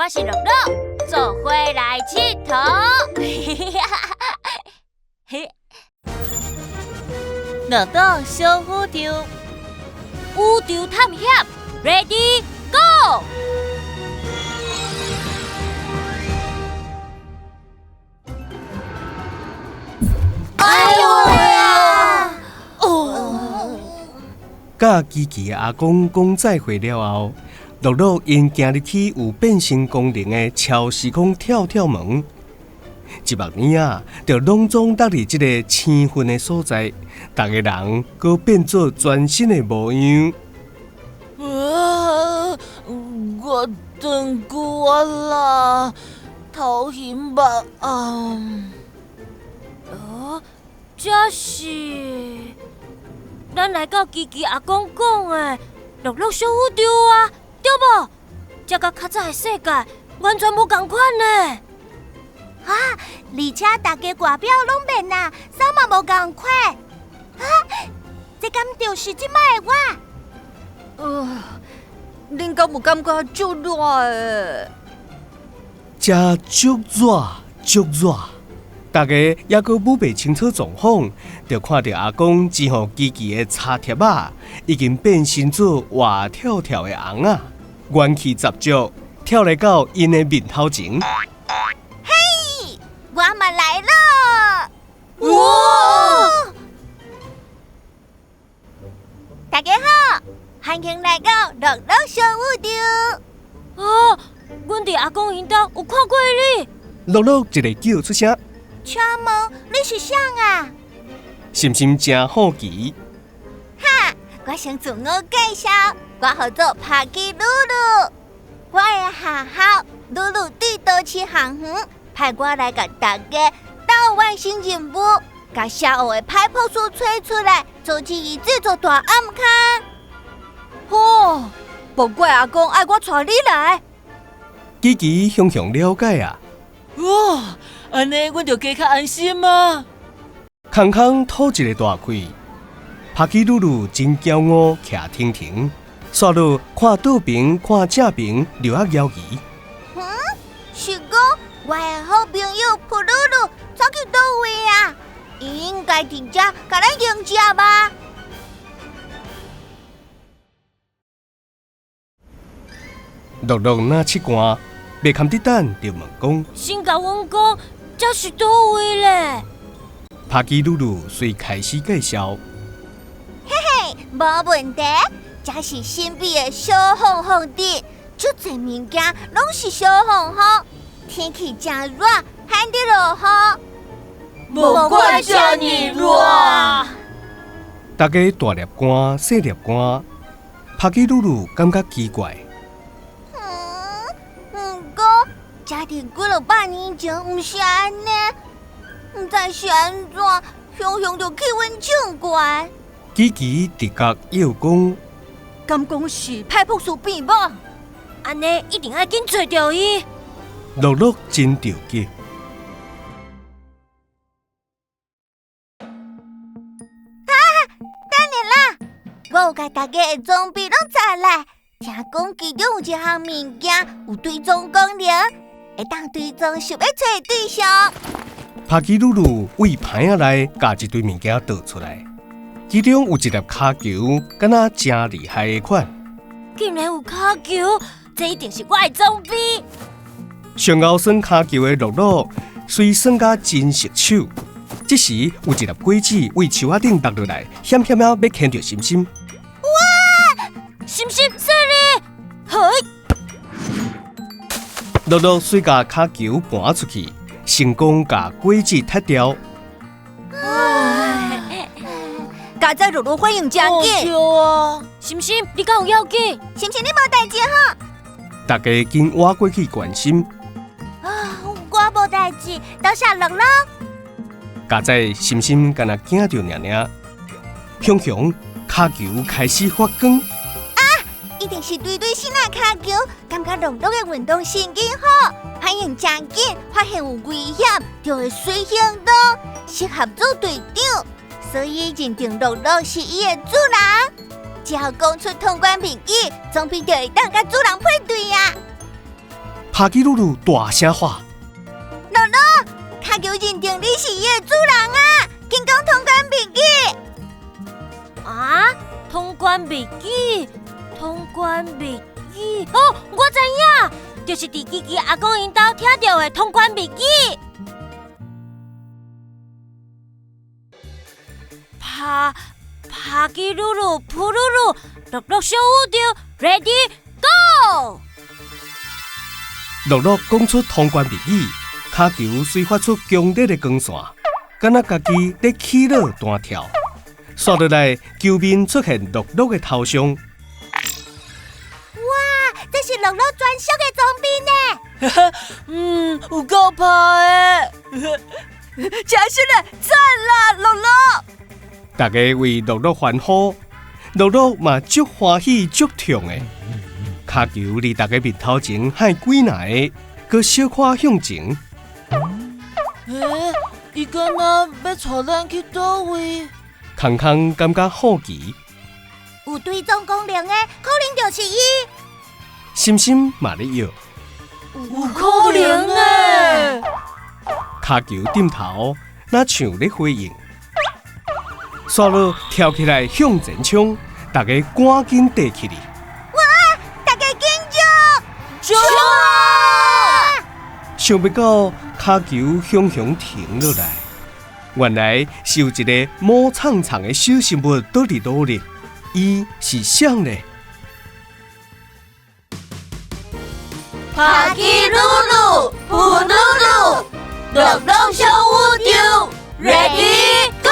我是乐乐，做伙来佚佗。乐乐小宇宙，宇宙探险 ，Ready Go！ 哎呦喂啊！甲琪琪阿公讲再会了后，乐乐因行入去有变身功能的超时空跳跳门。一目呢啊，就拢总搭伫这个青云的所在，大家人搁变做全新的模样。我等过啦，头晕吧这是咱来到琪琪阿公讲的乐乐小宇宙啊，对无？这甲较早的世界完全无同款呢。而且大家外表拢变啊，啥嘛无同款。这敢就是即摆的我？恁敢有感觉足热的？这足热，大家也搁摸袂清楚状况，就看到阿公只互琪琪的插贴啊，已经变身做活跳跳的红啊，元气十足，跳来到因的面头前。我嘛来了！哇！大家好，欢迎来到乐乐小宇宙。阮伫阿公因兜有看过你。乐乐一个叫出声，请问你是谁啊？心心真好奇。我先自我介绍，我叫做帕基露露。我的学校露露对多市航园派我来甲大家斗完成任务，甲社会的歹朴素找出来，做起伊制作大暗卡。无怪阿公爱我带你来。琪琪向了解啊，哇，安尼阮就加较安心啊。空空吐一个大气，帕基露露真骄傲，徛停停，煞落看倒边看正边，就啊摇移。是讲我的好朋友普露露走去倒位啊？伊应该伫遮甲咱迎接吧？乐乐那七关，袂堪得等，就问讲。先甲阮讲，这是倒位咧？帕基露露遂开始介绍。无问题，这是神秘的小风风地，足侪物件拢是小风风。天气真热，还得落雨。无怪这么热。大家大粒汗、小粒汗，帕基露露感觉奇怪。不过家庭几落百年前毋是安尼，毋知是安怎，雄雄就气温上悬。琪琪直觉要讲，敢讲是歹朴素变吧？安尼一定要紧找着伊。乐乐真着急。我有甲大家的装备拢查来，听讲其中有一项物件有追踪功能，会当追踪想要找的对象。帕基露露为牌仔内夹一堆物件倒出来，其中有一粒卡球，敢若真厉害的款。竟然有卡球，这一定是我的装备。上后耍卡球的乐乐，虽耍甲真熟手，这时有一粒果子为树仔顶落落来，险险要牵着心心。心心说你，嘿！乐乐遂甲卡球搬出去，成功甲果子踢掉。家在乐乐反应真紧。对啊，心心，你敢有要紧？心情你无代志哈？大家紧挖过去关心。我无代志，多谢乐乐。家在心心敢若惊着娘娘，熊熊卡球开始发光。一定是对新的卡球，感觉乐乐的运动神经好，反应真紧，发现有危险就会随行动，适合做队长，所以认定乐乐是伊的主人。只要讲出通关秘籍，总比就会当甲主人配对啊！帕基鲁鲁大声喊：乐乐，卡球认定你是伊的主人啊！紧讲通关笔记。啊，通关秘籍，通关秘籍。哦，我知影，就是伫吉吉阿公因兜听到的通关秘籍。帕基鲁鲁，普鲁鲁，乐乐小宇宙 ，Ready Go！乐乐讲出通关密语，卡球虽发出强烈的光线，敢若家己在起落单跳，刷落来球面出现乐乐的头上。哇，这是乐乐专属的装备呢！有够拍诶！加薪了，赞啦，乐乐！大家为乐乐欢呼，乐乐嘛足欢喜足痛的。卡球离大家面头前还几耐，佮小可向前。伊敢若要带咱去倒位？空空感觉好奇，有对总功能的，可能就是伊。心心嘛咧摇，有可能诶！卡球点头，那像咧回应。刷落跳起来向前冲，大家赶紧爬起哩。大家紧冲！想不到卡球雄雄停落来，原来是有一个毛长长的小生物倒伫倒哩，伊是谁呢？帕基鲁鲁，普鲁鲁，乐乐小宇宙 ，Ready Go！